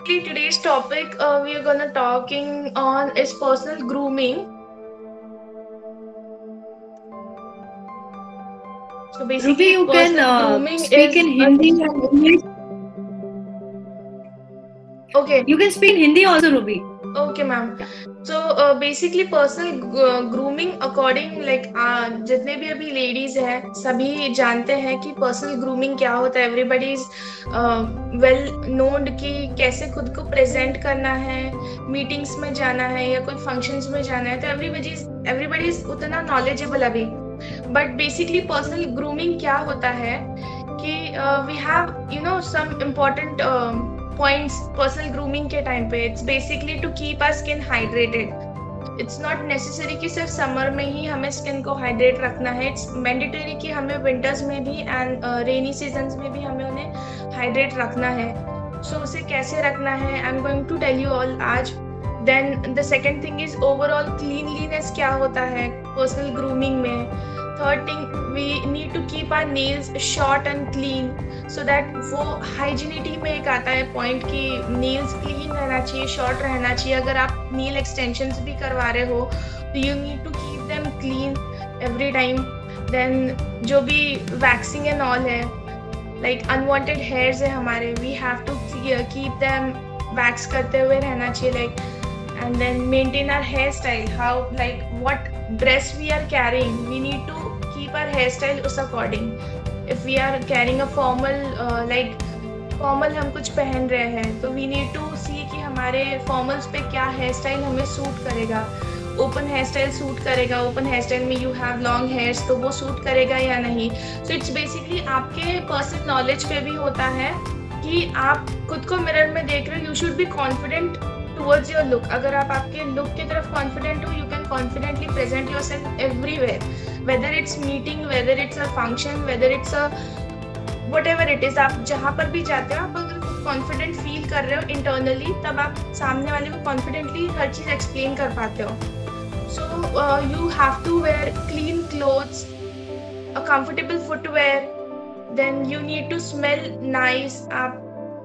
Today's topic we are gonna talking on is personal grooming. So Ruby, basically, you can personal grooming speak is in a Hindi and English. okay. You can speak in Hindi also, Ruby. Okay, ma'am. Yeah. So basically personal grooming according like जितने भी अभी ladies हैं सभी जानते हैं कि personal grooming क्या होता है. एवरीबडी इज वेल नोन कि कैसे खुद को प्रेजेंट करना है, मीटिंग्स में जाना है या कोई फंक्शंस में जाना है, तो एवरीबडी इज उतना नॉलेजेबल अभी. बट बेसिकली पर्सनल ग्रूमिंग क्या होता है कि we have some important points personal grooming के टाइम पे. It's basically to keep our skin hydrated. It's not necessary कि सिर्फ समर में ही हमें स्किन को हाइड्रेट रखना है. इट्स मैंडेटरी कि हमें विंटर्स में भी एंड रेनी सीजन्स में भी हमें उन्हें हाइड्रेट रखना है. सो उसे कैसे रखना है I am going to tell you all आज. Then the second thing is overall cleanliness क्या होता है पर्सनल ग्रूमिंग में. Third thing we need to keep our nails short and clean so that वो हाइजीनिटी में एक आता है पॉइंट कि नेल्स क्लीन रहना चाहिए, शॉर्ट रहना चाहिए. अगर आप नेल एक्सटेंशंस भी करवा रहे हो तो you need to keep them clean every time. Then जो भी वैक्सिंग एंड ऑल है लाइक अनवांटेड हेयर्स है हमारे, we have to keep them wax करते हुए रहना चाहिए like. And then maintain our hair style, how like what dress we are carrying, we need to keep our hair style उस according. If we are carrying a formal like formal हम कुछ पहन रहे हैं तो वी नीड टू सी कि हमारे formals पे क्या हेयर स्टाइल हमें सूट करेगा. ओपन हेयर स्टाइल सूट करेगा, ओपन हेयर स्टाइल में यू हैव लॉन्ग हेयर्स तो वो सूट करेगा या नहीं. सो इट्स बेसिकली आपके पर्सनल नॉलेज पे भी होता है कि आप खुद को मिरर में देख रहे हो. You should be confident towards your look. अगर आप आपके लुक की तरफ कॉन्फिडेंट हो you can confidently present your self everywhere, whether it's meeting, whether it's a function, whether it's a whatever it is. आप जहाँ पर भी जाते हो आप अगर कॉन्फिडेंट फील कर रहे हो इंटरनली तब आप सामने वाले को कॉन्फिडेंटली हर चीज़ एक्सप्लेन कर पाते हो. So you have to wear clean clothes, a comfortable footwear. Then you need to smell nice. आप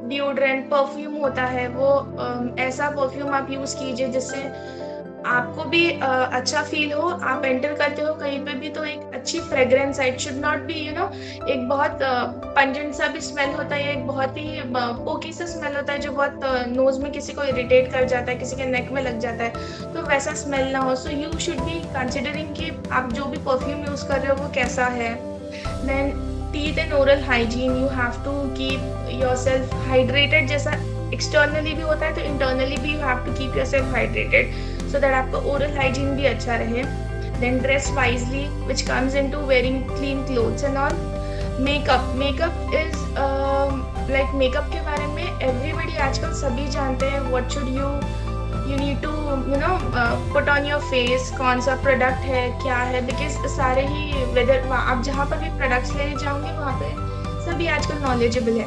डिओड्रेंट परफ्यूम होता है वो ऐसा परफ्यूम आप यूज़ कीजिए जिससे आपको भी अच्छा फील हो. आप एंटर करते हो कहीं पे भी तो एक अच्छी फ्रेग्रेंस है. इट शुड नॉट बी एक बहुत पंजेंट सा भी स्मेल होता है, एक बहुत ही पोकी सा स्मेल होता है जो बहुत नोज में किसी को इरिटेट कर जाता है, किसी के नेक में लग जाता है, तो वैसा स्मेल ना हो. So you should be considering कि आप जो भी परफ्यूम यूज़ कर रहे हो वो कैसा है. Then teeth and oral hygiene, you have to keep yourself hydrated. जैसा एक्सटर्नली भी होता है तो इंटरनली भी you have to keep yourself hydrated so that आपका oral hygiene भी अच्छा रहे. Then dress wisely, which comes into wearing clean clothes and all. Makeup is like makeup के बारे में everybody आजकल सभी जानते हैं. What should you need to put on your face, कौन सा प्रोडक्ट है क्या है, because सारे ही whether आप जहाँ पर भी प्रोडक्ट्स लेने जाओगे वहाँ पे सभी आजकल नॉलेजेबल है.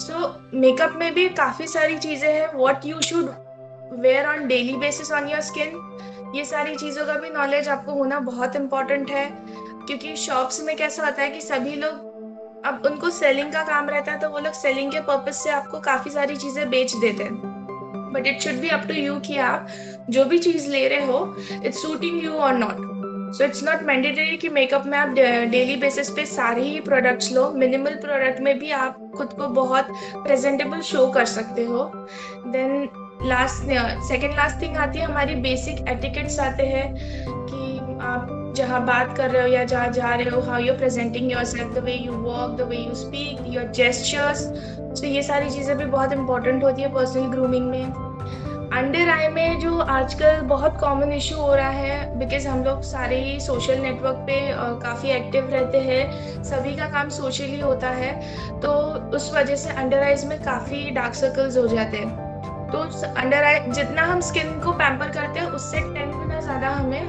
So मेकअप में भी काफ़ी सारी चीज़ें हैं. What you should wear on daily basis on your skin, ये सारी चीज़ों का भी नॉलेज आपको होना बहुत इम्पॉर्टेंट है. क्योंकि शॉप्स में कैसा होता है कि सभी लोग अब उनको सेलिंग का काम रहता है तो वो लोग सेलिंग के पर्पज से आपको काफ़ी सारी चीज़ें बेच देते हैं. But it should be up to you कि आप जो भी चीज़ ले रहे हो इट्स सूटिंग यू और not. So it's not mandatory कि मेकअप में आप डेली बेसिस पे सारे ही प्रोडक्ट्स लो. मिनिमल प्रोडक्ट में भी आप खुद को बहुत प्रेजेंटेबल शो कर सकते हो. देन सेकेंड लास्ट थिंग आती है हमारी बेसिक एटिकेट्स आते हैं कि आप जहाँ बात कर रहे हो या जहाँ जा रहे हो, how you presenting yourself, the way you walk, the way you speak, your gestures. तो ये सारी चीज़ें भी बहुत इंपॉर्टेंट होती है पर्सनल ग्रूमिंग में. अंडर आई में जो आजकल बहुत कॉमन इशू हो रहा है बिकॉज हम लोग सारे ही सोशल नेटवर्क पे काफ़ी एक्टिव रहते हैं, सभी का काम सोशली होता है, तो उस वजह से अंडर आइज में काफ़ी डार्क सर्कल्स हो जाते हैं. तो अंडर आई जितना हम स्किन को पैम्पर करते हैं उससे 10 गुना ज़्यादा हमें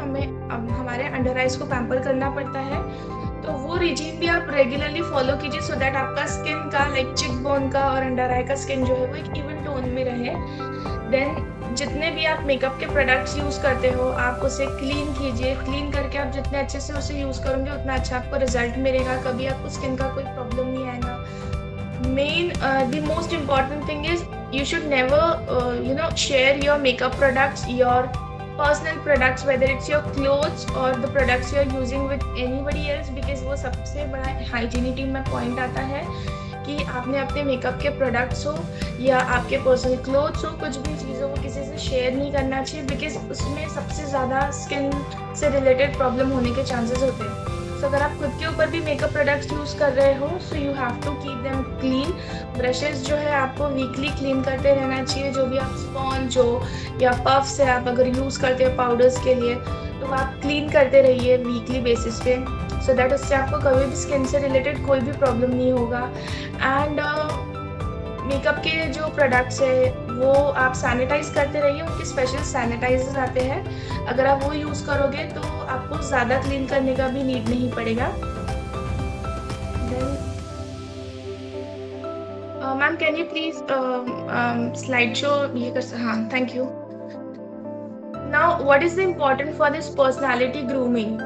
हमारे अंडर आइज को पैम्पर करना पड़ता है. तो वो रिजीम भी आप रेगुलरली फॉलो कीजिए सो दैट आपका स्किन का लाइक चिक बोन का और अंडर आई का स्किन जो है वो एक इवन टोन में रहे. देन जितने भी आप मेकअप के प्रोडक्ट्स यूज़ करते हो आप उसे क्लीन कीजिए. क्लीन करके आप जितने अच्छे से उसे यूज़ करोगे उतना अच्छा आपको रिजल्ट मिलेगा. कभी आपको स्किन का कोई प्रॉब्लम नहीं आएगा. Main the most important thing is you should never share your makeup products, your personal products, whether it's your clothes or the products you are using with anybody else, because वो सबसे बड़ा हाइजीनिटी में point आता है कि आपने अपने makeup के प्रोडक्ट्स हो या आपके पर्सनल क्लोथ्स हो, कुछ भी चीज़ों को किसी से शेयर नहीं करना चाहिए, बिकॉज उसमें सबसे ज़्यादा स्किन से रिलेटेड प्रॉब्लम होने के चांसेस होते हैं। तो अगर आप खुद के ऊपर भी मेकअप प्रोडक्ट्स यूज़ कर रहे हो, so you have to keep them clean. Brushes जो है आपको वीकली क्लीन करते रहना चाहिए। जो भी आप स्पॉन्ज हो या पफ्स है आप अगर यूज़ करते हो पाउडर्स के लिए, तो आप क्लीन करते रहिए वीकली बेसिस पे, सो दैट उससे आपको कभी भी स्किन से रिलेटेड कोई भी प्रॉब्लम नहीं होगा। एंड मेकअप के जो प्रोडक्ट्स है वो आप सैनिटाइज करते रहिए, उनके स्पेशल सैनिटाइजर्स आते हैं, अगर आप वो यूज़ करोगे तो आपको ज़्यादा क्लीन करने का भी नीड नहीं पड़ेगा। Ma'am can you please slide show ये कर, हाँ thank you. Now what is the important for this personality grooming?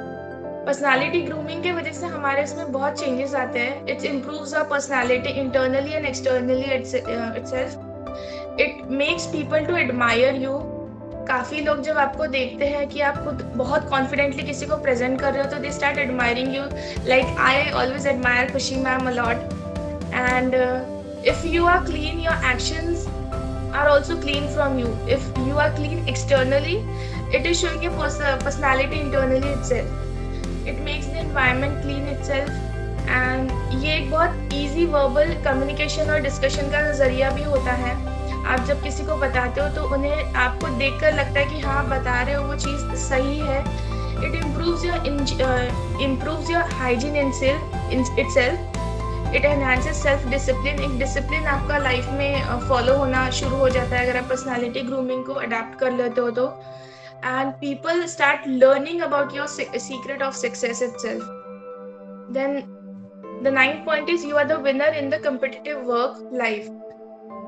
Personality grooming के वजह से हमारे इसमें बहुत चेंजेस आते हैं। It's improves our personality internally and externally itself. It makes people to admire you. काफ़ी लोग जब आपको देखते हैं कि आप खुद बहुत कॉन्फिडेंटली किसी को प्रेजेंट कर रहे हो, तो they start admiring you. Like I always admire Khushi ma'am a lot. And if you are clean, your actions are also clean from you. If you are clean externally, it is showing your personality internally itself. It makes the environment clean itself. And ये एक बहुत easy verbal communication और discussion का जरिया भी होता है। आप जब किसी को बताते हो तो उन्हें आपको देखकर लगता है कि हाँ बता रहे हो वो चीज़ सही है। It improves your hygiene itself. It enhances self discipline. एक डिसिप्लिन आपका लाइफ में फॉलो होना शुरू हो जाता है अगर आप पर्सनालिटी ग्रूमिंग को अडैप्ट कर लेते हो तो। And people start learning about your secret of success itself. Then the 9th point is you are the winner in the competitive work life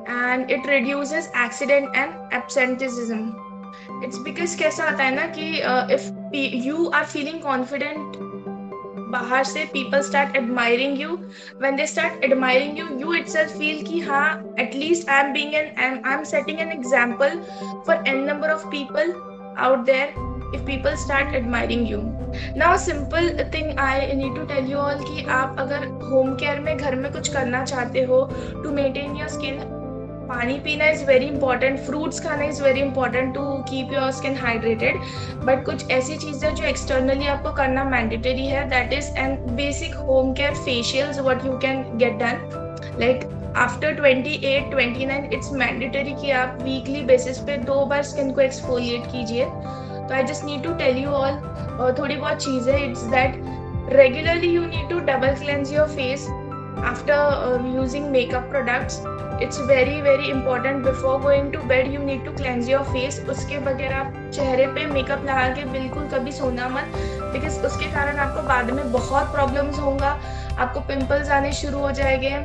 and it reduces accident and absenteeism. It's because कैसा होता है ना कि if you are feeling confident बाहर से, people start admiring you. When they start admiring you, you itself feel कि हाँ at least I'm setting an example for n number of people out there if people start admiring you. Now simple thing I need to tell you all कि आप अगर home care में घर में कुछ करना चाहते हो to maintain your skin, पानी पीना इज़ वेरी इंपॉर्टेंट, फ्रूट्स खाना is very important to keep your skin hydrated. But कुछ ऐसी चीज़ें जो एक्सटर्नली आपको करना मैंडेटरी है, that is and basic home care facials what you can get done. Like after 28-29 it's mandatory कि आप वीकली बेसिस पे 2 बार स्किन को एक्सफोलिएट कीजिए। तो I just need to tell you all थोड़ी बहुत चीज़ें। It's that regularly you need to double cleanse your face after using makeup products. It's very important before going to bed you need to cleanse your face. उसके बगैर आप चेहरे पे makeup लगा के बिल्कुल कभी सोना मत, बिकॉज उसके कारण आपको बाद में बहुत प्रॉब्लम्स होगा। आपको पिंपल्स आने शुरू हो जाएंगे,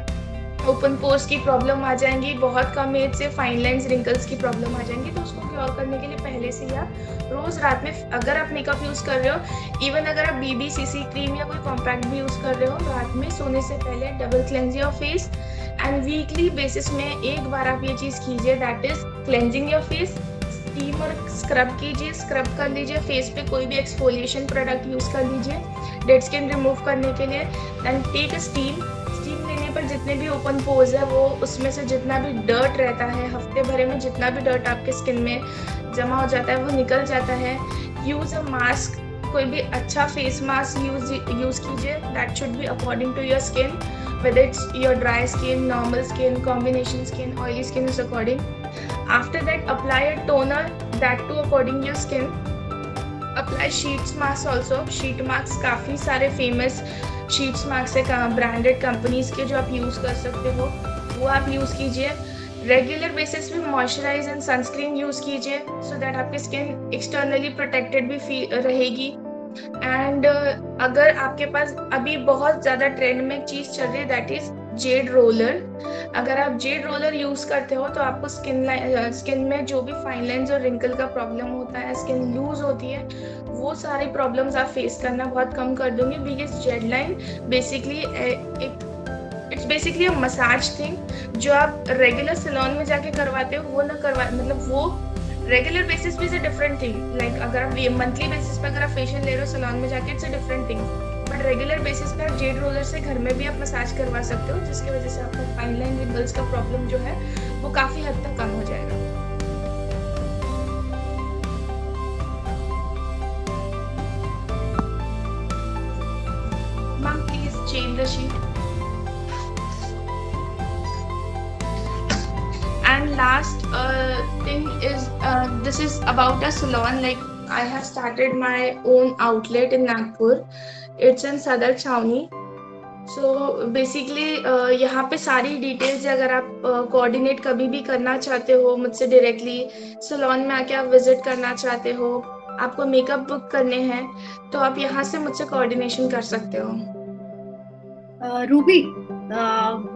ओपन पोर्स की प्रॉब्लम आ जाएंगी, बहुत कम एज से फाइन लाइन्स रिंकल्स की प्रॉब्लम आ जाएंगी। तो उसको क्योर करने के लिए पहले से ही आप रोज़ रात में अगर आप मेकअप यूज़ कर रहे हो, इवन अगर आप BB-CC क्रीम या कोई कॉम्पैक्ट भी यूज़ कर रहे हो, रात में सोने से पहले double cleanse your face and weekly basis में एक बार आप ये चीज़ कीजिए, that is cleansing your face. Steam और स्क्रब कीजिए, स्क्रब कर लीजिए फेस पे, कोई भी एक्सफोलिएशन प्रोडक्ट यूज़ कर लीजिए डेड स्किन रिमूव करने के लिए। देन टेक अ स्टीम लेने पर जितने भी ओपन पोर्स है वो उसमें से जितना भी डर्ट रहता है, हफ्ते भरे में जितना भी डर्ट आपके स्किन में जमा हो जाता है वो निकल जाता है। यूज़ अ मास्क, कोई भी अच्छा फेस मास्क यूज़ कीजिए, that should be according to your skin, whether it's your dry skin, normal skin, combination skin, oily skin is according. After that, apply a toner, that too according your skin. Apply sheets mask also. Sheet masks काफ़ी सारे famous sheets masks है branded companies के जो आप use कर सकते हो, वो आप use कीजिए। रेगुलर बेसिस पे मॉइस्चराइज एंड सनस्क्रीन यूज़ कीजिए, सो दैट आपकी स्किन एक्सटर्नली प्रोटेक्टेड भी रहेगी। एंड अगर आपके पास अभी बहुत ज़्यादा ट्रेंड में एक चीज़ चल रही है, दैट इज़ जेड रोलर। अगर आप जेड रोलर यूज़ करते हो तो आपको स्किन में जो भी फाइन लाइन्स और रिंकल का प्रॉब्लम होता है, स्किन लूज होती है, वो सारी प्रॉब्लम्स आप फेस करना बहुत कम कर दोगे। बिकॉज जेड लाइन बेसिकली एक it's basically a massage thing जो आप रेगुलर सैलून में जाके करवाते हो वो ना करवा, मतलब वो रेगुलर बेसिस पे is a different thing. Like अगर आप मंथली बेसिस पे अगर आप फेशियल ले रहे हो सैलून में जाके, it's a different thing. But regular basis पे आप जेड रोलर से घर में भी आप मसाज करवा सकते हो, जिसकी वजह से आपका फाइन लाइन रिंकल्स का प्रॉब्लम जो है वो काफी हद तक कम हो जाएगा। Ma'am please change the sheet. And last thing is this is about a salon. Like I have started my own outlet in Nagpur. It's in Sadar Chowni. So basically यहाँ पे सारी डिटेल्स अगर आप कोऑर्डिनेट कभी भी करना चाहते हो मुझसे डायरेक्टली, सैलून में आके आप विजिट करना चाहते हो, आपको मेकअप बुक करने हैं, तो आप यहाँ से मुझसे कोऑर्डिनेशन कर सकते हो। Ruby,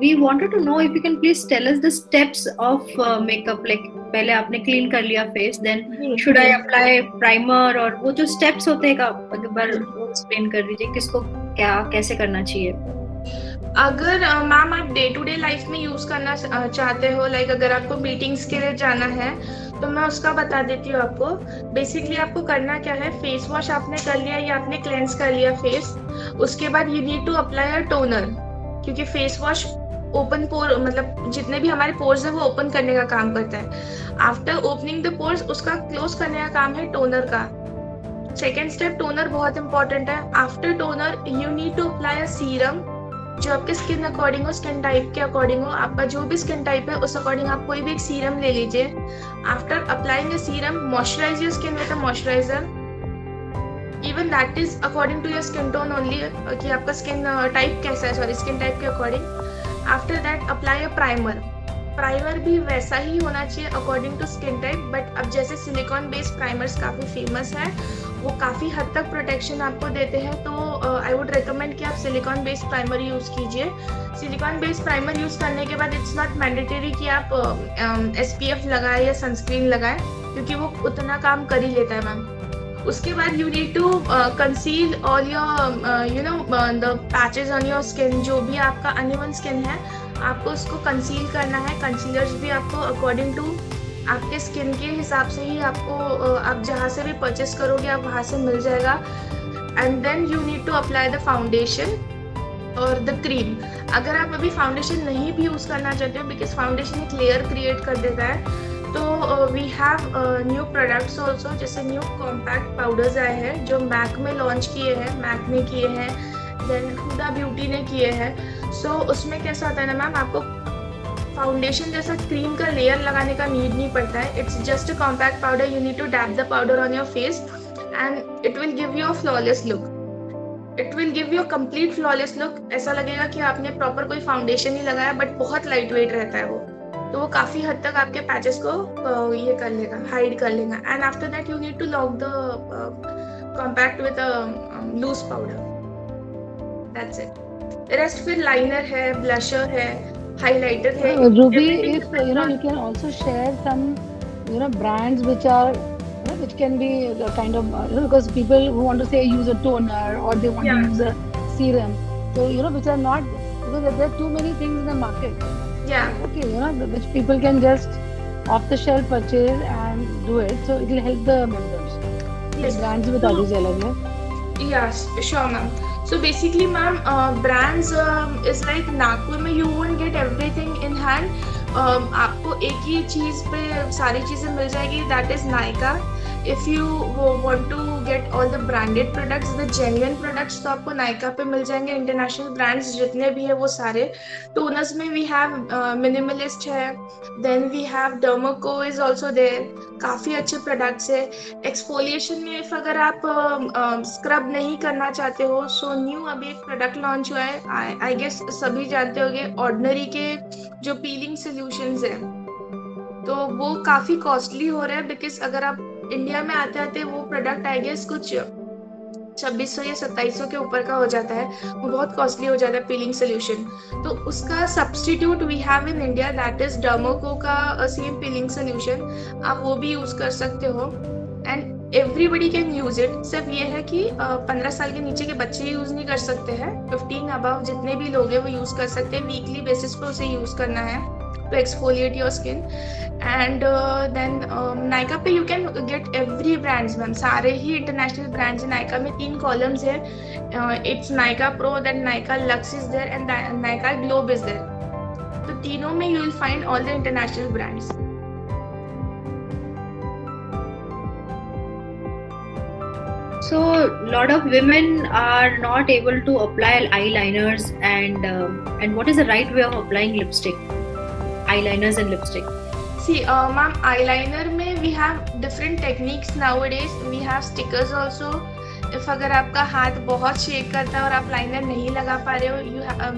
we wanted to know if you can please tell us the steps of makeup. Like पहले आपने क्लीन कर लिया face, then should I apply primer, और वो जो steps होते हैं एक बार एक्सप्लेन कर दीजिए किसको क्या कैसे करना चाहिए। अगर मैम आप डे टू डे लाइफ में यूज करना चाहते हो, लाइक अगर आपको मीटिंग्स के लिए जाना है तो मैं उसका बता देती हूँ आपको। बेसिकली आपको करना क्या है, फेस वॉश आपने कर लिया या आपने क्लेंस कर लिया फेस, उसके बाद you need to apply a toner, क्योंकि फेस वॉश ओपन पोर मतलब जितने भी हमारे पोर्स है वो ओपन करने का काम करता है। आफ्टर ओपनिंग द पोर्स उसका क्लोज करने का काम है टोनर का। सेकेंड स्टेप टोनर बहुत इंपॉर्टेंट है। After toner you need to apply a serum जो आपके स्किन अकॉर्डिंग हो, स्किन टाइप के अकॉर्डिंग हो, आपका जो भी स्किन टाइप है उस अकॉर्डिंग आप कोई भी एक सीरम ले लीजिए। After applying a serum moisturise your skin with a moisturiser, even that is according to your skin tone only, कि आपका स्किन टाइप कैसा है, सॉरी स्किन टाइप के according. After that apply a primer, primer भी वैसा ही होना चाहिए according to skin type, but अब जैसे सिलिकॉन बेस्ड प्राइमर्स काफ़ी फेमस है, वो काफ़ी हद तक प्रोटेक्शन आपको देते हैं, तो आई वुड रिकमेंड कि आप सिलिकॉन बेस्ड प्राइमर यूज़ कीजिए। सिलिकॉन बेस्ड प्राइमर यूज़ करने के बाद इट्स नॉट मैंडेटरी कि आप SPF लगाएं या सनस्क्रीन लगाएं, क्योंकि वो उतना काम कर ही लेता है मैम। उसके बाद you need to conceal all your you know the patches on your skin, जो भी आपका अनइवन स्किन है आपको उसको कंसील करना है। कंसीलर्स भी आपको अकॉर्डिंग टू आपके स्किन के हिसाब से ही आपको आप जहाँ से भी परचेस करोगे आप वहाँ से मिल जाएगा। And then you need to apply the foundation और द क्रीम। अगर आप अभी फाउंडेशन नहीं भी यूज़ करना चाहते हो, बिकॉज फाउंडेशन एक लेयर क्रिएट कर देता है, तो we have new products also, जैसे न्यू कॉम्पैक्ट पाउडर्स आए हैं जो मैक में लॉन्च किए हैं, मैक ने किए हैं, देन हुडा ब्यूटी ने किए हैं। सो उसमें कैसा होता है ना मैम, आपको फाउंडेशन जैसा क्रीम का लेयर लगाने का नीड नहीं पड़ता है। It's just a compact powder, you need to dab the powder on your face and it will give you a flawless look, it will give you a complete flawless look. ऐसा लगेगा कि आपने proper कोई foundation ही लगाया, but बहुत light weight रहता है वो, तो वो काफ़ी हद तक आपके पैचेस को ये कर लेगा, हाइड कर लेगा। And after that you need to lock the compact with a loose powder, that's it. Rest फिर लाइनर है, ब्लशर है, highlighter है। Ruby, if you can also share some brands which are which can be the kind of because people who want to say use a toner or they want to use a serum, so which are not, because there are too many things in the market. Okay, which people can just off the shelf purchase and do it, so it will help the members. Yes, brands with all these alag hai. Yes, sure ma'am. So basically ma'am, brands is like Nagpur में you won't get everything in hand. आपको एक ही चीज़ पे सारी चीज़ें मिल जाएगी, that is Nykaa. If you want to get all the branded products, the genuine products, तो आपको Nykaa पे मिल जाएंगे। इंटरनेशनल ब्रांड्स जितने भी है वो सारे। टोनर्स में we have Minimalist है, then we have Dermaco is also there, काफ़ी अच्छे प्रोडक्ट्स है। एक्सफोलिएशन में if अगर आप स्क्रब नहीं करना चाहते हो, सो न्यू अभी एक प्रोडक्ट लॉन्च हुआ है, आई गेस सभी जानते होंगे, ऑर्डिनरी के जो पीलिंग सॉल्यूशंस है, तो वो काफ़ी कॉस्टली हो रहा है, बिकॉज अगर आप इंडिया में आते आते वो प्रोडक्ट आई गेस कुछ 2600 या 2700 के ऊपर का हो जाता है, वो बहुत कॉस्टली हो जाता है पीलिंग सोल्यूशन। तो उसका substitute we have in India, that is Dermoco का सेम पीलिंग सोल्यूशन, आप वो भी यूज कर सकते हो। And everybody can use it. सिर्फ ये है कि 15 साल के नीचे के बच्चे यूज नहीं कर सकते हैं, 15 अबव जितने भी लोग हैं वो यूज कर सकते हैं। वीकली बेसिस पे उसे यूज करना है to exfoliate your skin. And then Nykaa पे you can get every brands ma'am, सारे ही इंटरनेशनल ब्रांड्स हैं। Nykaa में 3 कॉलम्स है, it's Nykaa Pro, then Nykaa Luxe is there and Nykaa Globe is there. तो तीनों में you will find all the international brands. So lot of women are not able to apply eyeliners, and what is the right way of applying lipstick? Eyeliners and lipstick. See, ma'am, eyeliner में we have different techniques nowadays. We have stickers also. If अगर आपका हाथ बहुत shake करता है और आप liner नहीं लगा पा रहे हो,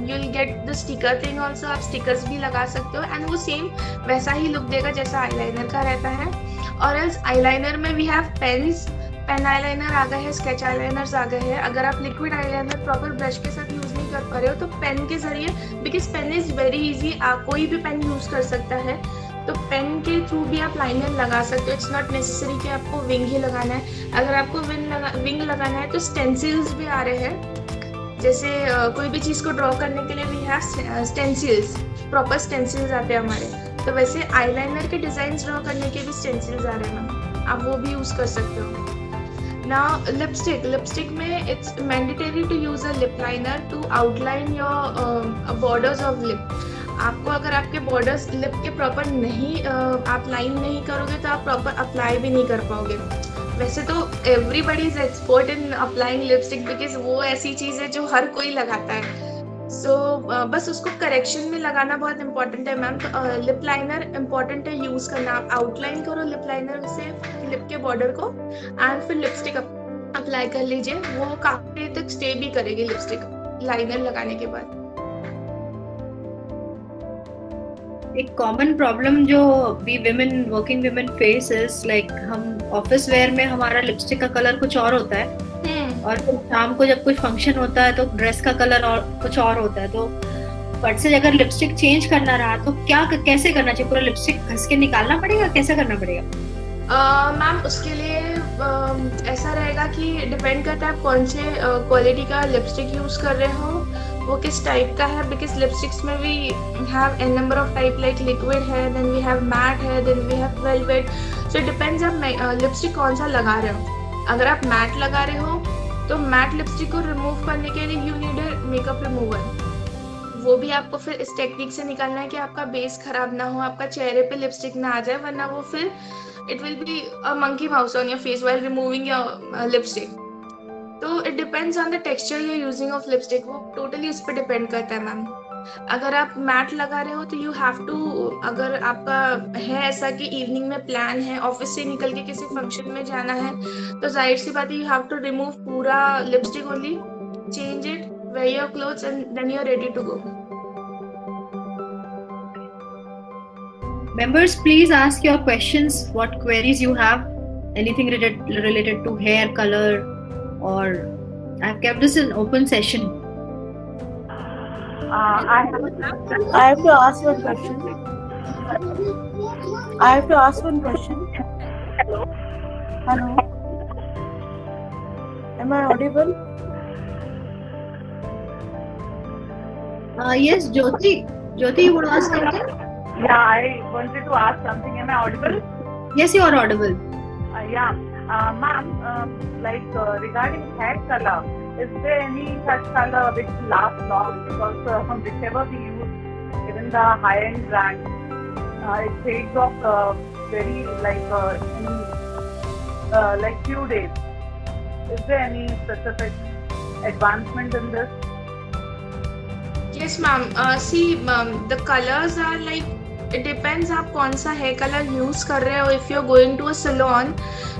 you will get the sticker thing also. आप stickers भी लगा सकते हो and वो same वैसा ही look देगा जैसा eyeliner का रहता है। और else eyeliner में we have pens. Pen eyeliner आ गए हैं, स्केच आईलाइनर्स आ गए हैं। अगर आप लिक्विड आईलाइनर प्रॉपर ब्रश के साथ यूज नहीं कर पा रहे हो तो पेन के जरिए, because pen is very easy, आप कोई भी पेन यूज कर सकता है, तो पेन के थ्रू भी आप लाइनर लगा सकते हो। इट्स नॉट नेसेसरी कि आपको विंग ही लगाना है। अगर आपको विंग लगाना है तो स्टेंसिल्स भी आ रहे हैं, जैसे कोई भी चीज़ को ड्रॉ करने के लिए we have stencils, proper stencils आते हैं हमारे। तो वैसे आईलाइनर के डिजाइन ड्रॉ करने के भी स्टेंसिल्स आ रहे हैं मैम, आप वो भी यूज कर सकते हो। Now lipstick में it's mandatory to use a lip liner to outline your borders of lip. आपको अगर आपके बॉर्डर्स लिप के प्रॉपर नहीं आप लाइन नहीं करोगे तो आप प्रॉपर अप्लाई भी नहीं कर पाओगे। वैसे तो everybody is expert in applying lipstick, because वो ऐसी चीज़ है जो हर कोई लगाता है। सो बस उसको करेक्शन में लगाना बहुत इंपॉर्टेंट है मैम। तो लिप लाइनर इंपॉर्टेंट है यूज़ करना। आप आउटलाइन करो लिप लाइनर से लिप के बॉर्डर को एंड फिर लिपस्टिक अप्लाई कर लीजिए, वो काफी देर तक स्टे भी करेगी लिपस्टिक लाइनर लगाने के बाद। एक कॉमन प्रॉब्लम जो we women, working women face is like, हम ऑफिस वेयर में हमारा लिपस्टिक का कलर कुछ और होता है और फिर शाम को जब कोई फंक्शन होता है तो ड्रेस का कलर और कुछ और होता है। तो बट से अगर लिपस्टिक चेंज करना रहा तो क्या कैसे करना चाहिए? पूरा लिपस्टिक घस के निकालना पड़ेगा, कैसे करना पड़ेगा? मैम उसके लिए ऐसा रहेगा कि डिपेंड करता है आप कौन से क्वालिटी का लिपस्टिक यूज कर रहे हो, वो किस टाइप का है। बिकॉज लिपस्टिक्स में we have an number of type, like liquid है, देन वी हैव मैट है, then we have velvet. So it depends आप लिपस्टिक कौन सा लगा रहे हो। अगर आप मैट लगा रहे हो तो मैट लिपस्टिक को रिमूव करने के लिए you need a makeup remover. वो भी आपको फिर इस टेक्निक से निकालना है कि आपका बेस खराब ना हो, आपका चेहरे पे लिपस्टिक ना आ जाए, वरना वो फिर it will be a monkey mouse on your face while removing your lipstick. तो it depends on the texture you're using of lipstick, वो totally उस पर डिपेंड करता है मैम। अगर आप मैट लगा रहे हो तो you have to, अगर आपका है ऐसा कि इवनिंग में प्लान है, ऑफिस से निकल के किसी फंक्शन में जाना है, तो जाहिर सी बात है you have to remove पूरा lipstick only, change it, wear your clothes and then you're ready to go. Members, please ask your questions, what queries you have, anything related to hair color, or I've kept this an open session. I have to ask one question. Hello. Am I audible? Yes, Jyoti, you want to ask something? Yeah, I wanted to ask something. Am I audible? Yes, you are audible. Ma'am, regarding hair color, is there any such color which lasts long? Because whichever we use, even the high-end brand, it fades off very in few days. Is there any specific advancement in this? Yes, ma'am. See, the colors are like, it depends आप कौन सा hair colour use कर रहे हो। If you are going to a salon,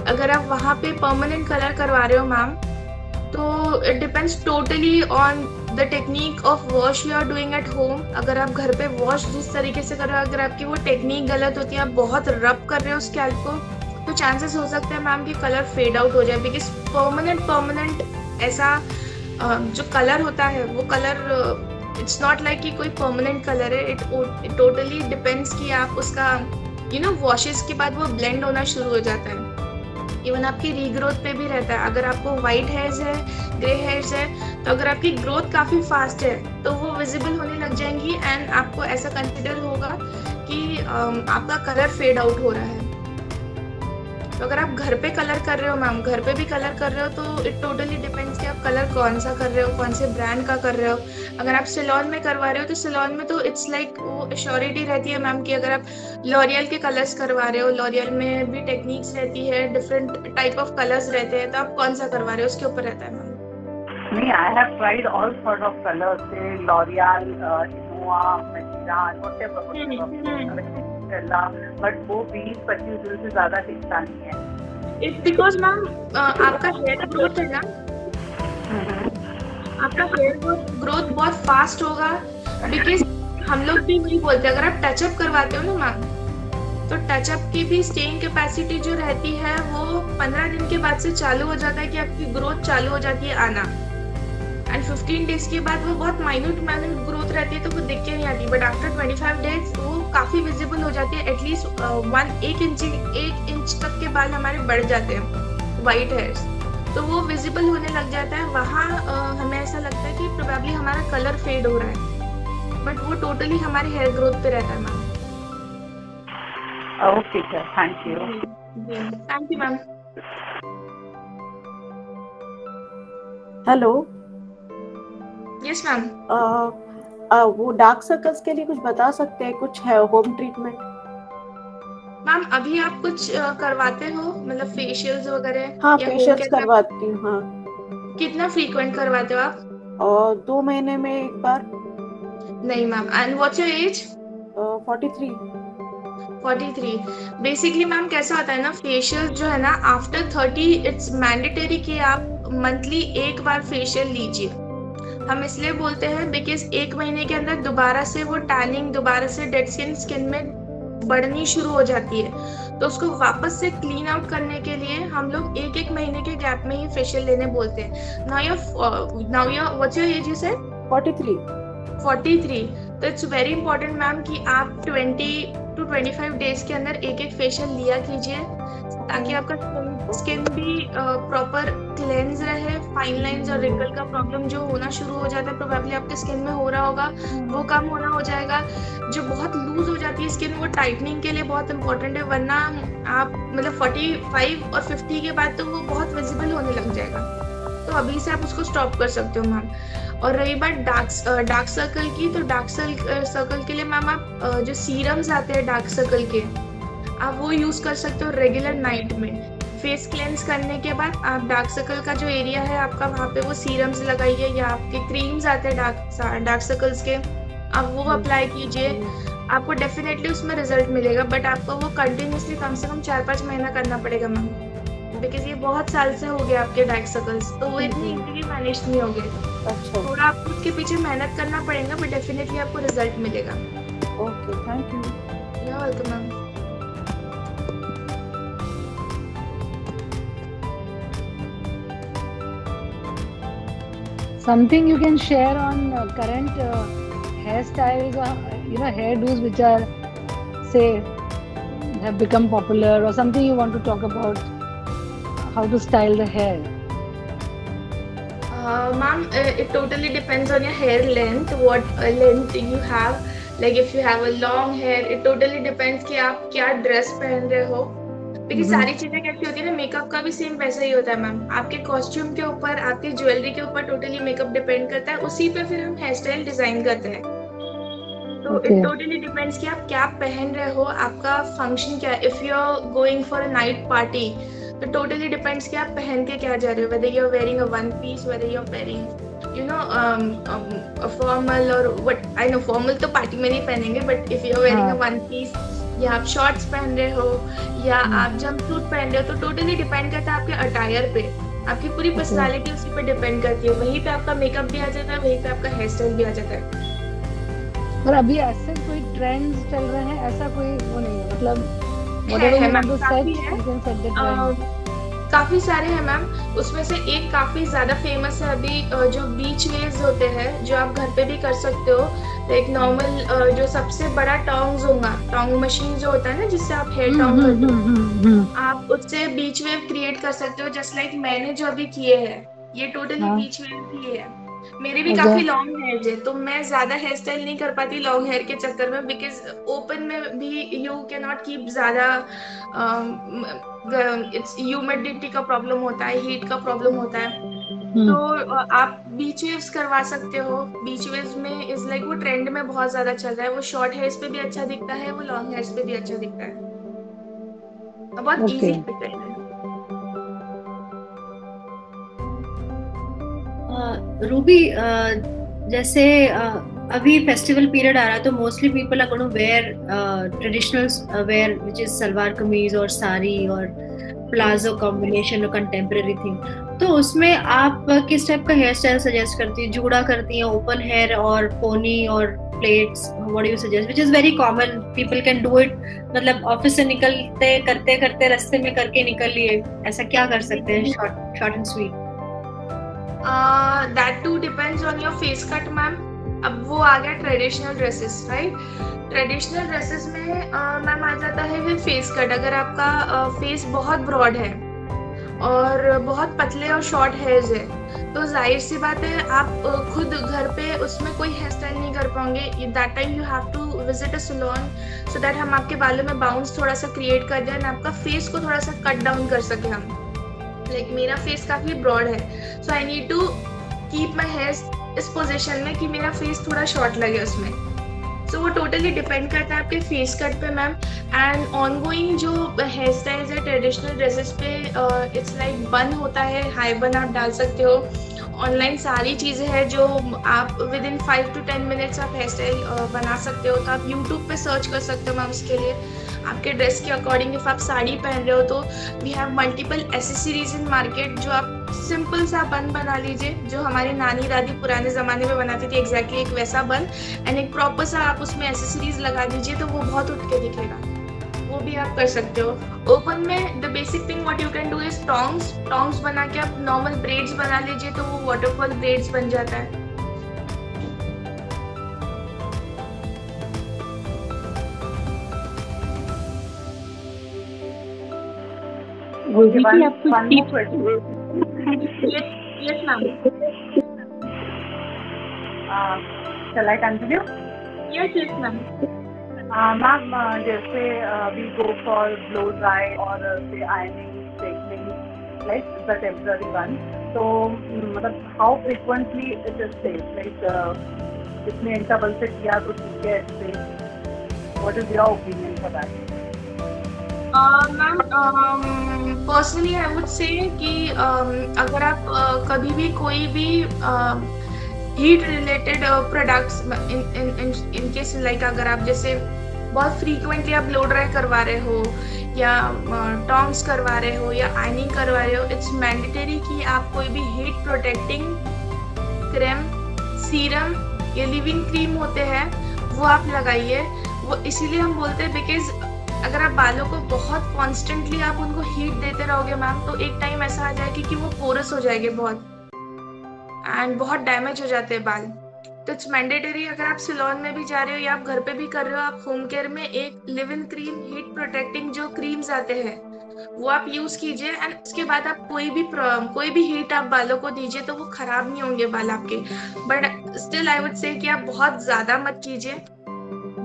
अगर आप वहाँ पे परमानेंट कलर करवा रहे हो मैम, तो it depends totally on the technique of wash you are doing at home. अगर आप घर पे वॉश जिस तरीके से कर रहे हो, अगर आपकी वो टेक्निक गलत होती है, आप बहुत रब कर रहे हो स्कैल्प को, तो चांसेस हो सकते हैं मैम कि कलर फेड आउट हो जाए। बिकॉज परमानेंट ऐसा जो कलर होता है वो कलर इट्स नॉट लाइक कि कोई परमानेंट कलर है। इट टोटली डिपेंड्स कि आप उसका वॉशेस के बाद वो ब्लेंड होना शुरू हो जाता है। इवन आपकी रीग्रोथ पे भी रहता है। अगर आपको व्हाइट हेयर्स है, ग्रे हेयर्स है, तो अगर आपकी ग्रोथ काफी फास्ट है तो वो विजिबल होने लग जाएंगी एंड आपको ऐसा कंसिडर होगा कि आपका कलर फेड आउट हो रहा है। तो अगर आप घर पे कलर कर रहे हो मैम, घर पे भी कलर कर रहे हो, तो इट टोटली डिपेंड्स कि आप कलर कौन सा कर रहे हो, कौन से ब्रांड का कर रहे हो। अगर आप सैलून में करवा रहे हो तो सैलून में तो इट्स लाइक वो एश्योरिटी रहती है मैम कि अगर आप लॉरियल के कलर्स करवा रहे हो, लॉरियल में भी टेक्निक्स रहती है, डिफरेंट टाइप ऑफ कलर्स रहते हैं, तो आप कौन सा करवा रहे हो उसके ऊपर रहता है मैम। नहीं, I have tried all sort of colors, say L'Oreal, Innova, Mejran, whatever, but वो 20-25 दिन से ज्यादा टिकता नहीं है। इट्स बिकॉज मैम आपका हेयर ग्रोथ है ना, आपका हेयर ग्रोथ बहुत फास्ट होगा। बिकॉज हम लोग भी वही बोलते हैं, अगर आप टचअप करवाते हो ना मैम, तो टचअप की भी स्टेइंग कैपेसिटी जो रहती है वो 15 दिन के बाद से चालू हो जाता है कि आपकी ग्रोथ चालू हो जाती है आना, एंड 15 डेज के बाद वो बहुत माइन्यूट ग्रोथ रहती है तो वो दिख के नहीं आती, बट आफ्टर 25 डेज वो काफी विजिबल हो जाती है। एटलीस्ट 1 इंच तक के बाल हमारे बढ़ जाते हैं, वाइट हेयर्स, तो वो विजिबल होने लग जाता है। वहाँ हमें ऐसा लगता है कि प्रोबेबली हमारा कलर फेड हो रहा है, बट वो टोटली हमारे हेयर ग्रोथ पे रहता है ma'am. Okay sir, thank you. Thank you ma'am. Hello. Yes ma'am. वो डार्क सर्कल्स के लिए कुछ बता सकते हैं, कुछ है होम ट्रीटमेंट? मैम अभी आप कुछ करवाते हो, मतलब फेशियल्स वगैरह? हाँ, फेशियल्स करवाती हूँ। हाँ। कितना फ्रीक्वेंट करवाते हो आप? 2 महीने में एक बार। नहीं ma'am. And what's your age? 43। Basically ma'am कैसा होता है ना, फेशियल जो है ना आफ्टर 30 इट्स मैंडेटरी कि आप मंथली एक बार फेशियल लीजिए। हम इसलिए बोलते हैं बिकॉज 1 महीने के अंदर दोबारा से वो टैनिंग, दोबारा से डेड स्किन में बढ़नी शुरू हो जाती है, तो उसको वापस से क्लीन आउट करने के लिए हम लोग 1 महीने के गैप में ही फेशियल लेने बोलते हैं। Now your what's your age? You said 43। तो इट्स वेरी इंपॉर्टेंट मैम कि आप 20 to 25 डेज के अंदर एक फेशियल लिया कीजिए, ताकि आपका स्किन भी प्रॉपर क्लेंज रहे। फाइन लाइंस और रिंकल का प्रॉब्लम जो होना शुरू हो जाता है, प्रोबेबली आपके स्किन में हो रहा होगा, वो कम होना हो जाएगा। जो बहुत लूज हो जाती है स्किन, वो टाइटनिंग के लिए बहुत इंपॉर्टेंट है, वरना आप मतलब 45 और 50 के बाद तो वो बहुत विजिबल होने लग जाएगा, तो अभी से आप उसको स्टॉप कर सकते हो मैम। और रही बात डार्क सर्कल की, तो डार्क सर्कल के लिए मैम आप जो सीरम्स आते हैं डार्क सर्कल के, आप वो यूज कर सकते हो रेगुलर नाइट में। फेस क्लेंस करने के बाद आप डार्क सर्कल का जो एरिया है आपका, वहाँ पे वो सीरम्स लगाइए, या आपके क्रीम्स आते हैं डार्क सर्कल्स के, आप वो अप्लाई कीजिए। आपको डेफिनेटली उसमें रिजल्ट मिलेगा, बट आपको वो कंटिन्यूसली कम से कम 4-5 महीना करना पड़ेगा मैम, बिकॉज ये बहुत साल से हो गया आपके डार्क सर्कल्स, तो वो इतनी इजीली मैनेज नहीं हो गए। अच्छा। थोड़ा आपको उसके पीछे मेहनत करना पड़ेगा, बट डेफिनेटली आपको रिजल्ट मिलेगा। Okay, thank you. You are welcome ma'am. Something you can share on current hairstyles or hairdos which are, say, have become popular, or something you want to talk about, how to style the hair? Ma'am, it totally depends on your hair length, what length you have. Like if you have a long hair, it totally depends कि आप क्या dress पहन रहे हो। देखिए सारी चीजें कैसी होती है ना, मेकअप का भी सेम वैसा ही होता है मैम। आपके कॉस्ट्यूम के ऊपर, आपकी ज्वेलरी के ऊपर टोटली मेकअप डिपेंड करता है, उसी पे फिर हम हेयर स्टाइल डिजाइन करते हैं। तो इट टोटली डिपेंड्स कि आप क्या पहन रहे हो, आपका फंक्शन क्या है। If you are going for a night party, तो टोटली डिपेंड्स कि आप पहन के क्या जा रहे हो, whether you are wearing a one piece, whether you are wearing formal, और व्हाट आई नो फॉर्मल तो पार्टी में नहीं पहनेंगे, but if you are wearing a one piece, या आप शॉर्ट्स पहन रहे हो, या आप जंपसूट पहन रहे हो, तो टोटली डिपेंड करता है आपके अटायर पे। आपकी पूरी पर्सनालिटी उसी पे डिपेंड करती है, वहीं पे आपका मेकअप भी आ जाता है, वहीं पे आपका हेयर स्टाइल भी आ जाता है। पर अभी ऐसे कोई ट्रेंड्स चल रहे हैं, ऐसा कोई वो नहीं है, मतलब काफी सारे हैं मैम। उसमें से एक काफी ज्यादा फेमस है अभी, जो बीच वेव्स होते हैं, जो आप घर पे भी कर सकते हो। लाइक नॉर्मल जो सबसे बड़ा टोंग्स होगा, टोंग मशीन जो होता है ना जिससे आप हेयर टोंग करते हो, आप उससे बीच वेव क्रिएट कर सकते हो, जस्ट लाइक मैंने जो अभी किए हैं ये टोटली बीच वेव किए हैं। मेरी भी काफी लॉन्ग हेयर है तो मैं ज्यादा हेयर स्टाइल नहीं कर पाती लॉन्ग हेयर के चक्कर में, बिकॉज ओपन में भी यू कैन नॉट कीप ज्यादा, इट्स ह्यूमिडिटी का प्रॉब्लम होता है, हीट का प्रॉब्लम होता है। तो आप बीच वेव्स करवा सकते हो। बीच वेव्स में इज लाइक वो ट्रेंड में बहुत ज्यादा चल रहा है, वो शॉर्ट हेयर्स पे भी अच्छा दिखता है, वो लॉन्ग हेयर्स पे भी अच्छा दिखता है, बहुत इजी दिखता है। रूबी, जैसे अभी फेस्टिवल पीरियड आ रहा है तो mostly people are going to wear traditional wear which is salwar kameez और साड़ी और प्लाजो कॉम्बिनेशन और कंटेम्पररी थिंग। तो उसमें आप किस टाइप का हेयर स्टाइल सजेस्ट करती है? जूड़ा करती हैं, ओपन हेयर और पोनी और plates? What do you suggest which is very common, people can do it, मतलब ऑफिस से निकलते करते करते रास्ते में करके निकल लिए, ऐसा क्या कर सकते हैं short and sweet? That too depends on your face cut, ma'am. अब वो आ गया traditional dresses, right? Traditional dresses में मैम आ जाता है फिर फेस कट। अगर आपका फेस बहुत ब्रॉड है और बहुत पतले और शॉर्ट हेयर्स है तो जाहिर सी बात है आप खुद घर पे उसमें कोई हेयर स्टाइल नहीं कर पाओगे। That time you have to visit a salon so that हम आपके बालों में बाउंस थोड़ा सा क्रिएट कर दें, आपका फेस को थोड़ा सा कट डाउन कर सके हम। लाइक मेरा फेस काफी ब्रॉड है so I need to keep my hair इस पोजीशन में कि मेरा फेस थोड़ा शॉर्ट लगे उसमें। सो वो टोटली डिपेंड करता है आपके फेस कट पे, मैम। एंड ऑनगोइंग जो हेयर स्टाइल्स है ट्रेडिशनल ड्रेसेस पे, इट्स लाइक बन होता है, हाई बन आप डाल सकते हो। ऑनलाइन सारी चीज़ें हैं जो आप विद इन 5 to 10 मिनट्स आप हेयर स्टाइल बना सकते हो। तो आप यूट्यूब पे सर्च कर सकते हो मैम उसके लिए, आपके ड्रेस के अकॉर्डिंग। इफ आप साड़ी पहन रहे हो तो we have multiple accessories in market, जो आप सिंपल सा बन बना लीजिए जो हमारी नानी दादी पुराने ज़माने में बनाती थी, एग्जैक्टली एक वैसा बन, एंड एक प्रॉपर सा आप उसमें एसेसरीज लगा दीजिए तो वो बहुत उठ के दिखेगा, वो भी आप कर सकते हो। ओपन में the basic thing what you can do is tongs बना के आप नॉर्मल ब्रेड्स बना लीजिए तो वो वाटरफॉल ब्रेड्स बन जाता है। Yes, ma'am. Shall I continue? Yes, ma'am. Ma'am, जैसे we go for blow dry or say ironing, straightening, like the temporary one. So मतलब how frequently it is safe? Like कितने interval से किया तो ठीक है safe? What is your opinion for that? Ma'am personally I would say कि अगर आप कभी भी कोई भी heat related products in case like अगर आप जैसे बहुत फ्रीक्वेंटली आप ब्लो ड्राई करवा रहे हो या टोंग्स करवा रहे हो या आयनिंग करवा रहे हो, इट्स मैंडेटरी कि आप कोई भी हीट प्रोटेक्टिंग क्रीम, सीरम या लिविंग क्रीम होते हैं वो आप लगाइए। वो इसीलिए हम बोलते हैं बिकॉज अगर आप बालों को बहुत कॉन्स्टेंटली आप उनको हीट देते रहोगे मैम तो एक टाइम ऐसा आ जाएगा कि वो पोरस हो जाएंगे बहुत एंड बहुत डैमेज हो जाते हैं बाल। तो इट्स मैंडेटरी, अगर आप सैलून में भी जा रहे हो या आप घर पे भी कर रहे हो, आप होम केयर में एक live in cream heat protecting जो क्रीम्स आते हैं वो आप यूज कीजिए एंड उसके बाद आप कोई भी हीट आप बालों को दीजिए तो वो खराब नहीं होंगे बाल आपके। But still I would say कि आप बहुत ज्यादा मत कीजिए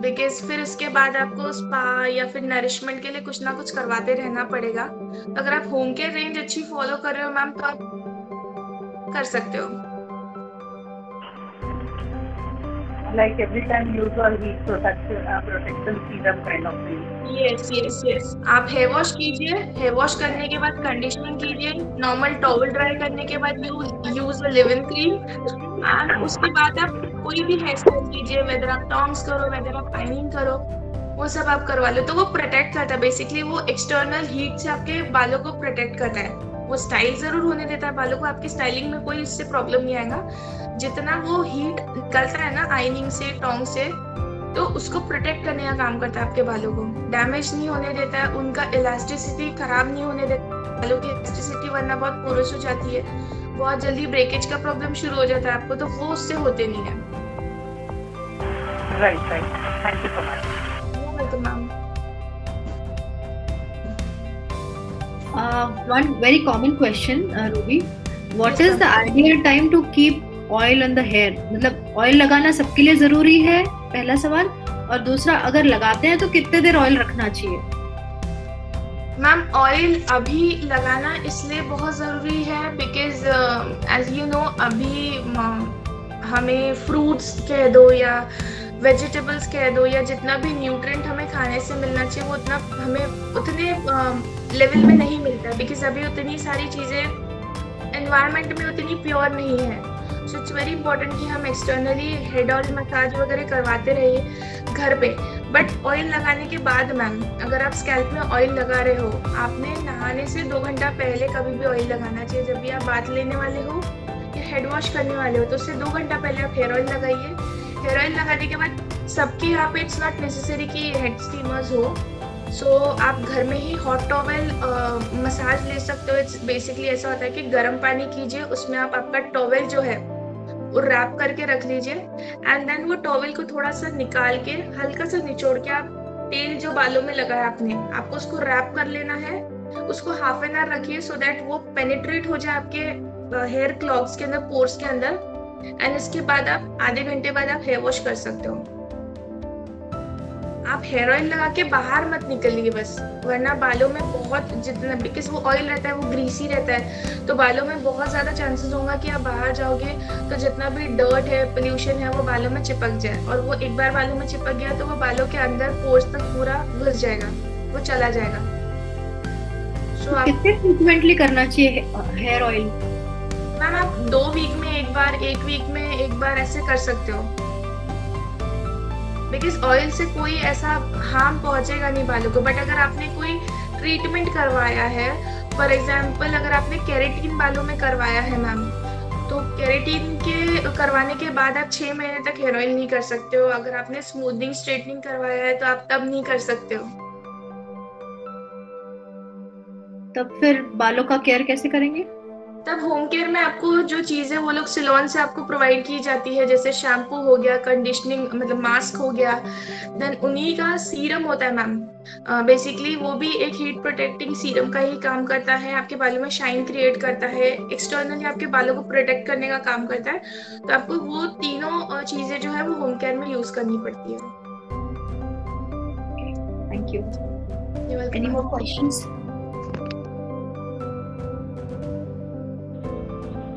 बिकॉज फिर उसके बाद आपको स्पा या फिर नरिशमेंट के लिए कुछ ना कुछ करवाते रहना पड़ेगा। तो अगर आप होम केयर रेंज अच्छी फॉलो कर रहे हो मैम तो आप कर सकते हो। Like every time use a heat protection serum kind of thing. Yes. आप हेयर वॉश कीजिए, हेयर वॉश करने के बाद कंडीशनिंग कीजिए, नॉर्मल टॉवल ड्राई करने के बाद use live in cream and उसके बाद आप कोई भी हेयर स्टाइल कीजिए, वेदर आप टोंग्स करो वेदर आप आयनिंग करो, वो सब आप करवा लो तो वो प्रोटेक्ट करता है। बेसिकली वो एक्सटर्नल हीट से आपके बालों को प्रोटेक्ट करता है। वो स्टाइल जरूर होने देता है बालों को, आपकी स्टाइलिंग में कोई इससे प्रॉब्लम नहीं आएगा। जितना वो हीट निकलता है ना आयनिंग से, टोंग से, तो उसको प्रोटेक्ट करने का काम करता है। आपके बालों को डैमेज नहीं होने देता है, उनका इलास्टिसिटी खराब नहीं होने देता। बालों की इलास्टिसिटी वरना बहुत पोरस हो जाती है, बहुत जल्दी ब्रेकेज का प्रॉब्लम शुरू हो जाता है आपको, तो वो उससे होते नहीं है। Right. Thank you so much. You're welcome, ma'am. One very common question, Ruby. What Yes, is the ideal time to keep oil on the hair? मतलब ऑयल लगाना सबके लिए जरूरी है, पहला सवाल. और दूसरा, अगर लगाते हैं तो कितने देर ऑयल रखना चाहिए? मैम ऑयल अभी लगाना इसलिए बहुत ज़रूरी है बिकॉज एज यू नो अभी हमें फ्रूट्स कह दो या वेजिटेबल्स कह दो या जितना भी न्यूट्रिएंट हमें खाने से मिलना चाहिए वो उतना हमें उतने लेवल में नहीं मिलता बिकॉज अभी उतनी सारी चीज़ें एनवायरनमेंट में उतनी प्योर नहीं है. सो इट्स वेरी इंपॉर्टेंट कि हम एक्सटर्नली हेड ऑयल मसाज वगैरह करवाते रहिए घर पे. बट ऑयल लगाने के बाद मैम अगर आप स्कैल्प में ऑयल लगा रहे हो आपने नहाने से 2 घंटा पहले कभी भी ऑयल लगाना चाहिए. जब भी आप बाथ लेने वाले हो या हेड वॉश करने वाले हो तो उससे 2 घंटा पहले आप हेयर ऑयल लगाइए. हेयर ऑयल लगाने के बाद सबके यहाँ पे इट्स नॉट नेसेसरी कि हेड स्टीमर्स हो. सो आप घर में ही हॉट टॉवेल मसाज ले सकते हो. इट्स बेसिकली ऐसा होता है कि गर्म पानी कीजिए उसमें आप आपका टॉवेल जो है वो रैप करके रख लीजिए एंड देन वो टॉवेल को थोड़ा सा निकाल के हल्का सा निचोड़ के आप तेल जो बालों में लगाया आपने आपको उसको रैप कर लेना है. उसको हाफ एन आवर रखिए सो दैट वो पेनिट्रेट हो जाए आपके हेयर क्लॉग्स के अंदर पोर्स के अंदर एंड इसके बाद आप आधे घंटे बाद आप हेयर वॉश कर सकते हो. आप हेयर ऑयल लगा के बाहर मत निकलिए बस वरना बालों में बहुत जितना बिकॉज वो ऑयल रहता है वो ग्रीसी रहता है तो बालों में बहुत ज़्यादा चांसेस होगा कि आप बाहर जाओगे तो जितना भी डर्ट है पोल्यूशन है वो बालों में चिपक जाए और वो एक बार बालों में चिपक गया तो वो बालों के अंदर पोर्स तक पूरा घुस जाएगा वो चला जाएगा. सो आप कितने फ्रीक्वेंटली करना चाहिए हेयर ऑयल? मैम आप 2 वीक में एक बार 1 वीक में एक बार ऐसे कर सकते हो बिकॉज ऑयल से कोई ऐसा हार्म पहुंचेगा नहीं बालों को. बट अगर आपने कोई ट्रीटमेंट करवाया है फॉर एग्जाम्पल अगर आपने केराटिन बालों में करवाया है मैम तो केराटिन के करवाने के बाद आप 6 महीने तक हेयर ऑयल नहीं कर सकते हो. अगर आपने स्मूथनिंग स्ट्रेटनिंग करवाया है तो आप तब नहीं कर सकते हो. तब फिर बालों का केयर कैसे करेंगे? तब होम केयर में आपको जो चीज़ें वो लोग सिलोन से आपको प्रोवाइड की जाती है जैसे शैम्पू हो गया कंडीशनिंग मतलब मास्क हो गया देन उन्हीं का सीरम होता है मैम. बेसिकली वो भी एक हीट प्रोटेक्टिंग सीरम का ही काम करता है. आपके बालों में शाइन क्रिएट करता है एक्सटर्नली आपके बालों को प्रोटेक्ट करने का काम करता है. तो आपको वो तीनों चीज़ें जो है वो होम केयर में यूज करनी पड़ती है. Thank you. Any more questions?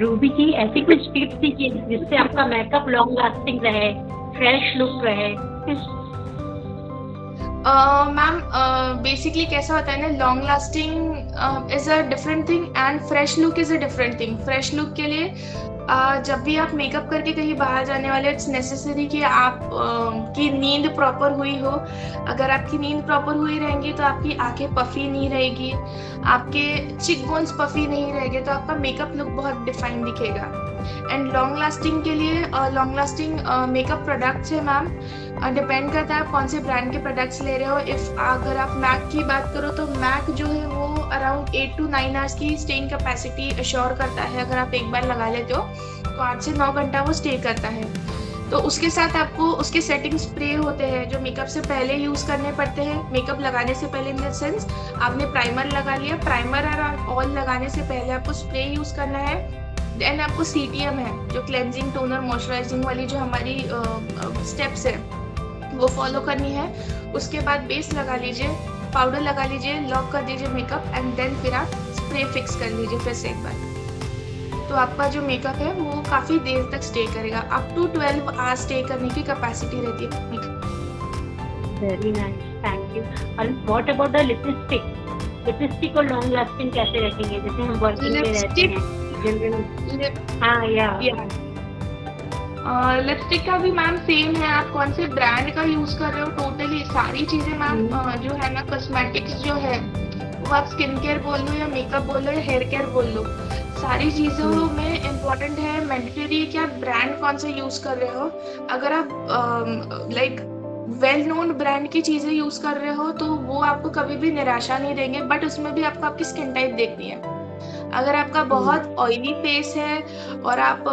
Ruby ji ऐसी कुछ टिप्स दीजिए जिससे आपका मेकअप लॉन्ग लास्टिंग रहे फ्रेश लुक रहे. मैम बेसिकली कैसा होता है ना long lasting is a different thing and fresh look is a different thing. Fresh look के लिए जब भी आप मेकअप करके कहीं बाहर जाने वाले इट्स नेसेसरी कि आप की नींद प्रॉपर हुई हो. अगर आपकी नींद प्रॉपर हुई रहेंगी तो आपकी आंखें पफी नहीं रहेगी आपके चिक बोन्स पफी नहीं रहेंगे तो आपका मेकअप लुक बहुत डिफाइन दिखेगा. एंड लॉन्ग लास्टिंग के लिए लॉन्ग लास्टिंग मेकअप प्रोडक्ट्स है मैम डिपेंड करता है आप कौन से ब्रांड के प्रोडक्ट्स ले रहे हो. इफ अगर आप मैक की बात करो तो मैक जो है वो अराउंड 8 to 9 आवर्स की स्टेइंग कैपेसिटी अश्योर करता है. अगर आप एक बार लगा लेते हो तो 8 से 9 घंटा वो स्टे करता है. तो उसके साथ आपको उसके सेटिंग स्प्रे होते हैं जो मेकअप से पहले यूज़ करने पड़ते हैं. मेकअप लगाने से पहले इन द सेंस आपने प्राइमर लगा लिया प्राइमर और ऑयल लगाने से पहले आपको स्प्रे यूज़ करना है. देन आपको CTM है जो क्लेंजिंग टोनर मॉइस्चराइजिंग वाली जो हमारी स्टेप्स है वो फॉलो करनी है. उसके बाद बेस लगा लीजिए पाउडर लगा लीजिए लॉक कर दीजिए मेकअप एंड देन फिर आप स्प्रे फिक्स कर लीजिए फिर से एक बार. तो आपका जो मेकअप है वो काफ़ी देर तक स्टे करेगा. अप टू 12 आवर्स स्टे करने की कैपेसिटी रहती है makeup. Very nice thank you. और व्हाट अबाउट द लिपस्टिक को लॉन्ग लास्टिंग कैसे रखेंगे जैसे हम वर्किंग में रहते हैं जनरली? हाँ या लिपस्टिक का भी मैम सेम है आप कौन से ब्रांड का यूज कर रहे हो. टोटली सारी चीजें मैम जो है ना कॉस्मेटिक्स जो है वो आप स्किन केयर बोल लो या मेकअप बोल लो या हेयर केयर बोल लो सारी चीज़ों में इम्पोर्टेंट है मैंडेटरी कि आप ब्रांड कौन सा यूज कर रहे हो. अगर आप लाइक वेल नोन ब्रांड की चीजें यूज कर रहे हो तो वो आपको कभी भी निराशा नहीं देंगे. बट उसमें भी आपको आपकी स्किन टाइप देखनी है. अगर आपका बहुत ऑयली फेस है और आप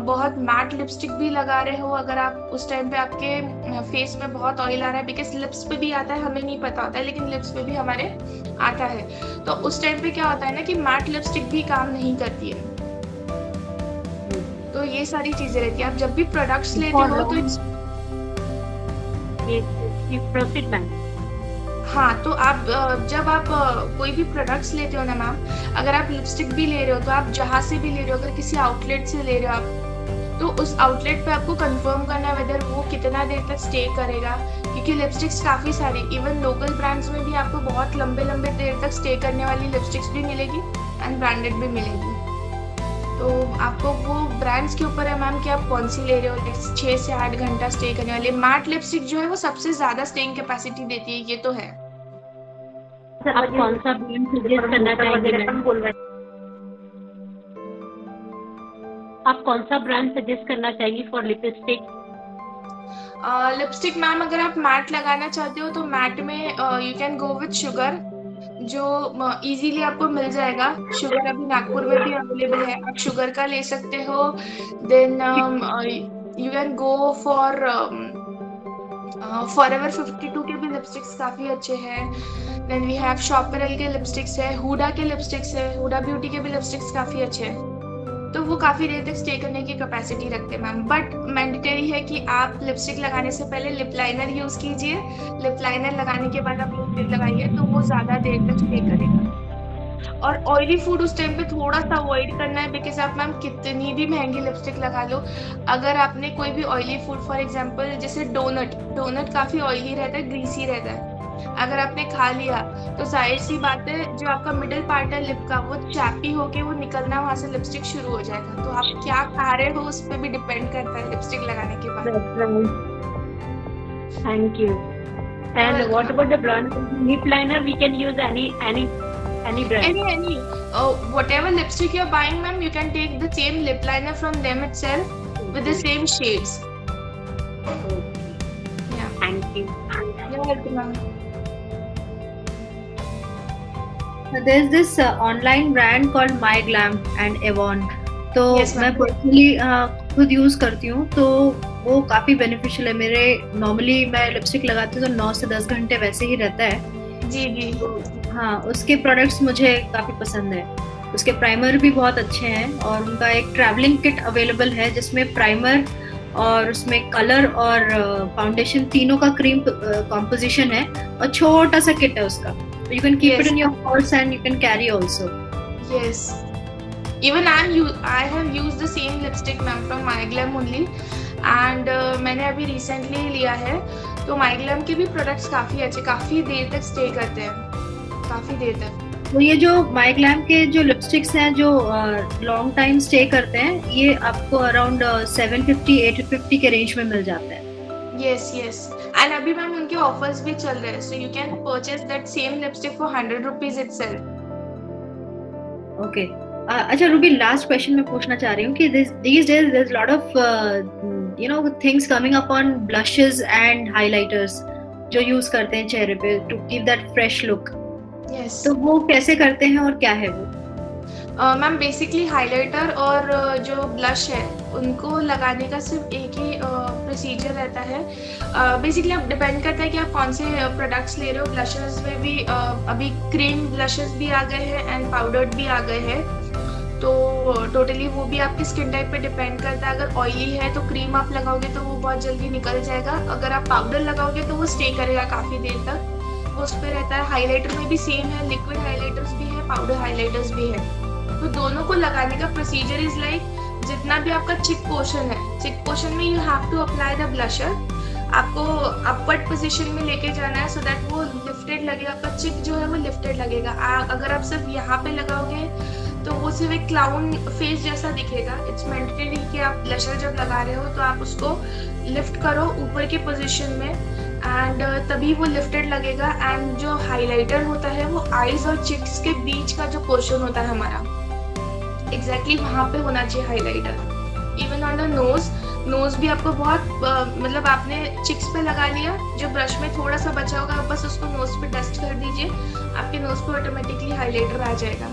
बहुत मैट लिपस्टिक भी लगा रहे हो, अगर आप उस टाइम पे आपके फेस में बहुत ऑयल आ रहा है, बिकॉज लिप्स पे भी आता है, हमें नहीं पता होता है लेकिन लिप्स पे भी हमारे आता है, तो उस टाइम पे क्या होता है ना कि मैट लिपस्टिक भी काम नहीं करती है। तो ये सारी चीजें रहती है। आप जब भी प्रोडक्ट्स लेते हो तो हाँ, तो आप जब आप कोई भी प्रोडक्ट्स लेते हो ना मैम, अगर आप लिपस्टिक भी ले रहे हो तो आप जहाँ से भी ले रहे हो, अगर किसी आउटलेट से ले रहे हो आप, तो उस आउटलेट पे आपको कंफर्म करना है वेदर वो कितना देर तक स्टे करेगा, क्योंकि लिपस्टिक्स काफ़ी सारी, इवन लोकल ब्रांड्स में भी आपको बहुत लंबे लंबे देर तक स्टे करने वाली लिपस्टिक्स भी मिलेगी एंड ब्रांडेड भी मिलेगी। तो आपको वो ब्रांड्स के ऊपर है मैम कि आप कौन सी ले रहे हो। 6 से 8 घंटा स्टे करने वाली मैट लिपस्टिक जो है वो सबसे ज्यादा स्टेइंग कैपेसिटी देती है, ये तो है। आप कौन सा ब्रांड सजेस्ट करना चाहेंगे? आप कौन सा ब्रांड सजेस्ट करना चाहेंगी फॉर लिपस्टिक? लिपस्टिक मैम अगर आप मैट लगाना चाहते हो तो मैट में you can go with sugar, जो इजीली आपको मिल जाएगा। शुगर अभी नागपुर में भी अवेलेबल है, आप शुगर का ले सकते हो। Then you can go for forever 52 के भी लिपस्टिक्स काफी अच्छे हैं। देन वी हैव शॉपरेल के लिपस्टिक्स है, हुडा के लिपस्टिक्स है, हुडा ब्यूटी के भी लिपस्टिक्स काफी अच्छे हैं। तो वो काफी देर तक स्टे करने की कैपेसिटी रखते हैं मैम, बट मैंडेटरी है कि आप लिपस्टिक लगाने से पहले लिप लाइनर यूज कीजिए। लिप लाइनर लगाने के बाद आप लिपस्टिक लगाइए तो वो ज्यादा देर तक स्टे करेगा। और ऑयली फूड उस टाइम पे थोड़ा सा अवॉइड करना है, बिकॉज आप मैम कितनी भी महंगी लिपस्टिक लगा लो, अगर आपने कोई भी ऑयली फूड, फॉर एग्जाम्पल जैसे डोनट काफी ऑयली रहता है, ग्रीसी रहता है, अगर आपने खा लिया तो जाहिर सी बात है जो आपका मिडिल पार्ट है लिप का वो चैपी होके वो निकलना वहां से लिपस्टिक शुरू हो जाएगा। तो आप क्या खा रहे हो उस पर भी डिपेंड करता है लिपस्टिक लगाने के बाद। Thank you. And what about the brand lip liner? We can use any brand, any whatever lipstick you're buying ma'am, you can take the same lip liner from them itself with the same shades. Yeah, thank you. You're welcome ma'am. There's this online brand called My Glam and Avon. तो Yes, मैं ma'am. Personally खुद use करती हूँ, तो वो काफी beneficial है। मेरे नॉर्मली मैं लिपस्टिक लगाती हूँ तो 9 से 10 घंटे वैसे ही रहता है। जी जी। हाँ, उसके प्रोडक्ट्स मुझे काफी पसंद है। उसके प्राइमर भी बहुत अच्छे हैं और उनका एक ट्रैवलिंग किट अवेलेबल है जिसमें प्राइमर और उसमें कलर और फाउंडेशन तीनों का क्रीम कॉम्पोजिशन है और छोटा सा किट है उसका। You can keep it in your purse and you can carry also. Yes. Even I have used the same lipstick ma'am from My Glam only, and मैंने अभी recently लिया है। तो My Glam के भी प्रोडक्ट्स काफी अच्छे, काफी देर तक स्टे करते हैं, काफी देर तक। तो ये जो My Glam के जो लिपस्टिक्स हैं जो लॉन्ग टाइम स्टे करते हैं, ये आपको अराउंड 750-850 के रेंज में मिल जाता है। Yes, yes. And अभी मैम उनके ऑफर्स भी चल रहे हैं, so you can purchase that same lipstick for 100 rupees itself. Okay, अच्छा रूबी, लास्ट क्वेश्चन मैं पूछना चाह रही हूँ कि these days there's a lot of things coming up on blushes and highlighters जो यूज करते हैं चेहरे पे to give that fresh look. Yes. तो वो कैसे करते हैं और क्या है वो? मैम बेसिकली हाइलाइटर और जो ब्लश है उनको लगाने का सिर्फ एक ही प्रोसीजर रहता है। बेसिकली आप डिपेंड करता है कि आप कौन से प्रोडक्ट्स ले रहे हो। ब्लशेस में भी अभी क्रीम ब्लशेस भी आ गए हैं एंड पाउडर्ड भी आ गए हैं, तो टोटली वो भी आपकी स्किन टाइप पे डिपेंड करता है। अगर ऑयली है तो क्रीम आप लगाओगे तो वो बहुत जल्दी निकल जाएगा, अगर आप पाउडर लगाओगे तो वो स्टे करेगा काफ़ी देर तक, वो उस पर रहता है। हाइलाइटर में भी सेम है, लिक्विड हाइलाइटर्स भी है, पाउडर हाइलाइटर्स भी है। तो दोनों को लगाने का प्रोसीजर इज लाइक, जितना भी आपका चिक पोर्शन है, चिक पोर्शन में you have to apply the blusher. आपको अपवर्ड पोजीशन में लेके जाना है सो दैट वो लिफ्टेड लगेगा, आपका चिक जो है वो लिफ्टेड लगेगा। अगर आप सिर्फ यहाँ पे लगाओगे तो वो सिर्फ एक क्लाउन फेस जैसा दिखेगा। इट्स मैंडेटरी कि आप ब्लशर जब लगा रहे हो तो आप उसको लिफ्ट करो ऊपर के पोजीशन में एंड तभी वो लिफ्टेड लगेगा। एंड जो हाइलाइटर होता है वो आईज और चिक्स के बीच का जो पोर्शन होता है हमारा, एग्जैक्टली वहाँ पे होना चाहिए highlighter. Even on the nose भी आपको बहुत मतलब आपने चिक्स पे लगा लिया, जो ब्रश में थोड़ा सा बचा होगा आप बस उसको नोज पे डस्ट कर दीजिए, आपके नोज पे ऑटोमेटिकली हाइलाइटर आ जाएगा।